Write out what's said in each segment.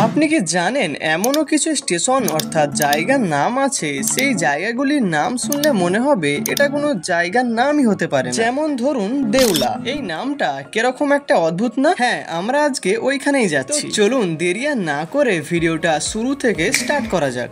আপনি কি জানেন এমনও কিছু স্টেশন অর্থাৎ জায়গার নাম আছে সেই জায়গাগুলির নাম শুনলে মনে হবে এটা কোনো জায়গার নামই হতে পারে। যেমন ধরুন দেউলা, এই নামটা কিরকম একটা অদ্ভুত না? হ্যাঁ, আমরা আজকে ওইখানেই যাচ্ছি। চলুন দেরি আর না করে ভিডিওটা শুরু থেকে স্টার্ট করা যাক।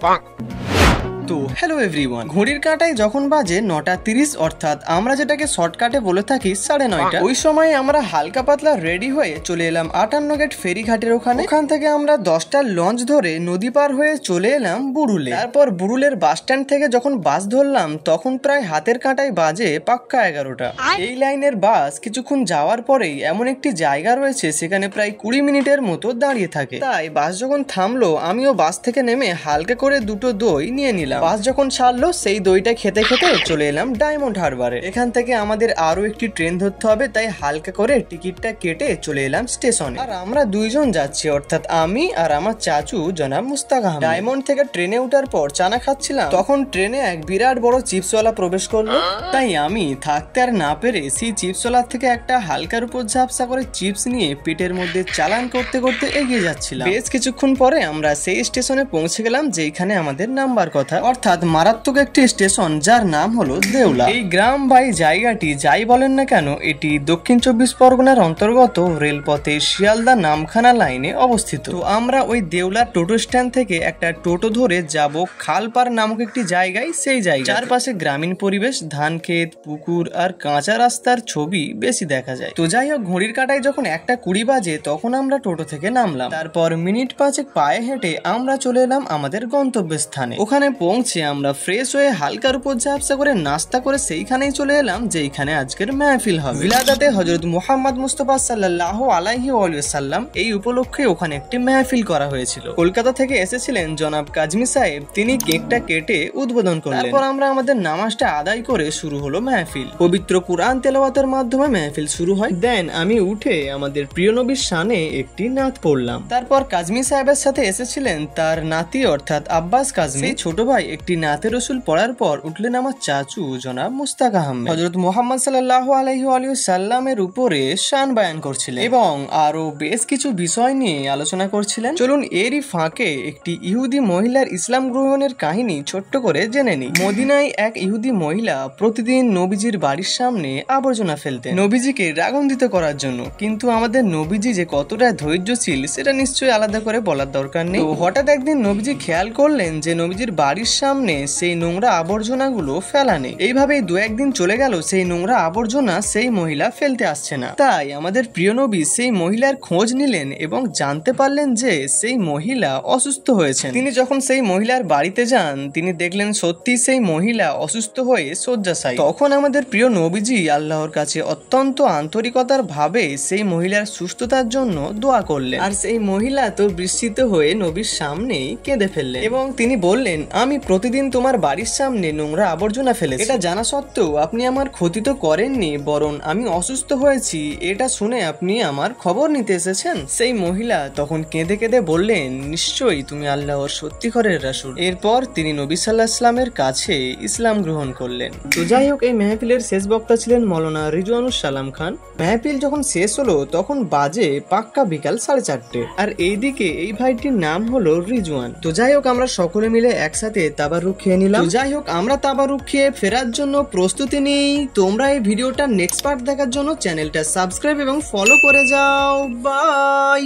তো হ্যালো এভরিওয়ান, ঘড়ির কাঁটায় যখন বাজে 9:30 অর্থাৎ আমরা যেটাকে শর্টকাটে বলে থাকি 9:30, ওই সময় আমরা হালকা পাতলা রেডি হয়ে চলে এলাম 58 গেট ফেরিঘাটের ওখানে। ওখান থেকে আমরা 10টার লঞ্চ ধরে নদী পার হয়ে চলে এলাম বুড়ুলে। তারপর বুড়ুলের বাস স্ট্যান্ড থেকে যখন বাস ধরলাম তখন প্রায় হাতের কাঁটায় বাজে পাক্কা 11টা। এই লাইনের বাস কিছুক্ষণ যাওয়ার পরেই এমন একটি জায়গা রয়েছে সেখানে প্রায় 20 মিনিটের মতো দাঁড়িয়ে থাকে। তাই বাস যখন থামলো আমিও বাস থেকে নেমে হালকা করে দুটো দই নিয়ে নিলাম। বাস যখন ছাড়লো সেই দইটা খেতে খেতে চলে এলাম ডায়মন্ড হারবারে। এখান থেকে আমাদের আরো একটি ট্রেন ধরতে হবে, তাই হালকা করে টিকিটটা কেটে চলে এলাম স্টেশনে। আর আমরা দুইজন যাচ্ছি, অর্থাৎ আমি আর আমার চাচু জনাব মুস্তাক আহমেদ। ডায়মন্ড থেকে ট্রেনে ওঠার পর চানা খাচ্ছিলাম, তখন ট্রেনে এক বিরাট বড় চিপসওয়ালা প্রবেশ করলো। তাই আমি থাকতে আর না পেরে সেই চিপসওয়ালার থেকে একটা হালকার উপর ঝাপসা করে চিপস নিয়ে পেটের মধ্যে চালান করতে করতে এগিয়ে যাচ্ছিলাম। বেশ কিছুক্ষণ পরে আমরা সেই স্টেশনে পৌঁছে গেলাম যেখানে আমাদের নাম্বার কথা, অর্থাৎ মারাত্মক একটি স্টেশন যার নাম হলো দেউলা। এই গ্রাম বা জায়গাটি যাই বলেন না কেন এটি দক্ষিণ 24 পরগনার অন্তর্গত রেলপথে শিয়ালদা নামখানা লাইনে অবস্থিত। তো আমরা ওই দেউলা টোটো স্ট্যান্ড থেকে একটা টোটো ধরে যাব খালপাড় নামক একটি জায়গায়। সেই জায়গা চারপাশে গ্রামীণ পরিবেশ, ধান ক্ষেত, পুকুর আর কাঁচা রাস্তার ছবি বেশি দেখা যায়। তো যাই হোক, ঘড়ির কাঁটায় যখন 1:20 বাজে তখন আমরা টোটো থেকে নামলাম। তারপর মিনিট 5 পায়ে হেঁটে আমরা চলে এলাম আমাদের গন্তব্যের স্থানে। ওখানে পৌঁছে আমরা ফ্রেশ হয়ে হালকার উপর ঝাপসা করে নাস্তা করে সেইখানেই চলে এলাম যেখানে আজকের মাহফিল হবে। বিলাদাতে হযরত মুহাম্মদ মুস্তাফা সাল্লাল্লাহু আলাইহি ওয়াসাল্লাম, এই উপলক্ষে ওখানে একটি মাহফিল করা হয়েছিল। কলকাতা থেকে এসেছিলেন জনাব কাজমি সাহেব, তিনি কেকটা কেটে উদ্বোধন করলেন। তারপর আমরা আমাদের নামাজটা আদায় করে শুরু হলো মাহফিল। পবিত্র কুরআন তেলাওয়াতের মাধ্যমে মাহফিল শুরু হয়। দেন আমি উঠে আমাদের প্রিয় নবীর শানে একটি নাত পড়লাম। তারপর কাজমি সাহেবের সাথে এসেছিলেন তার নাতি অর্থাৎ আব্বাস কাজমি ছোট ভাই। একটি নাতে রসুল পড়ার পর উঠলেন আমার চাচু জনাব মুস্তাক আহমেদ। হযরত মুহাম্মদ সাল্লাল্লাহু আলাইহি সাল্লামের উপরে শান বয়ান করছিলেন এবং আরো বেশ কিছু বিষয় নিয়ে আলোচনা করছিলেন। চলুন এরই ফাঁকে একটি ইহুদি মহিলার ইসলাম গ্রহণের কাহিনী ছোট্ট করে জেনে নিই। মদিনায় এক ইহুদি মহিলা প্রতিদিন নবীজির বাড়ির সামনে আবর্জনা ফেলতেন নবীজিকে রাগান্বিত করার জন্য। কিন্তু আমাদের নবীজি যে কতটা ধৈর্যশীল সেটা নিশ্চয়ই আলাদা করে বলার দরকার নেই। তো হঠাৎ একদিন নবীজি খেয়াল করলেন যে নবীজির বাড়ির সামনে সেই নোংরা আবর্জনাগুলো ফেলা নেই। এইভাবেই 2-1 দিন চলে গেল, সেই নোংরা আবর্জনা সেই মহিলা ফেলতে আসছে না। তাই আমাদের প্রিয় নবী সেই মহিলার খোঁজ নিলেন এবং জানতে পারলেন যে সেই মহিলা অসুস্থ হয়েছেন। তিনি যখন সেই মহিলার বাড়িতে যান তিনি দেখলেন সত্যি সেই মহিলা অসুস্থ হয়ে শয্যাশায়ী। তখন আমাদের প্রিয় নবীজি আল্লাহর কাছে অত্যন্ত আন্তরিকতার ভাবে সেই মহিলার সুস্থতার জন্য দোয়া করলেন। আর সেই মহিলা তো বিস্মিত হয়ে নবীর সামনেই কেঁদে ফেললেন এবং তিনি বললেন, আমি প্রতিদিন তোমার বাড়ির সামনে নোংরা আবর্জনা ফেলেছি। এটা জানা সত্ত্বেও আপনি আমার ক্ষতি তো করেননি, বরং আমি অসুস্থ হয়েছি এটা শুনে আপনি আমার খবর নিতে এসেছেন। সেই মহিলা তখন কেঁদে কেঁদে বললেন, নিশ্চয়ই তুমি আল্লাহর সত্যিকারের রাসূল। এরপর তিনি নবী সাল্লাল্লাহু আলাইহি ওয়াসাল্লামের কাছে ইসলাম গ্রহণ করলেন। তো যাই হোক, এই মাহফিলের শেষ বক্তা ছিলেন মাওলানা রিজওয়ানুস সালাম খান। মাহফিল যখন শেষ হলো তখন বাজে পাক্কা বিকাল 4:30। আর এইদিকে এই ভাইটির নাম হলো রিজওয়ান। তো যাই হোক, আমরা সকলে মিলে একসাথে তাবারুক খেয়ে নিলাম। যাই হোক, আমরা তাবারুক খেয়ে ফেরার জন্য প্রস্তুতি নিই। তোমরা এই ভিডিওটা নেক্সট পার্ট দেখার জন্য চ্যানেলটা সাবস্ক্রাইব এবং ফলো করে যাও। বাই।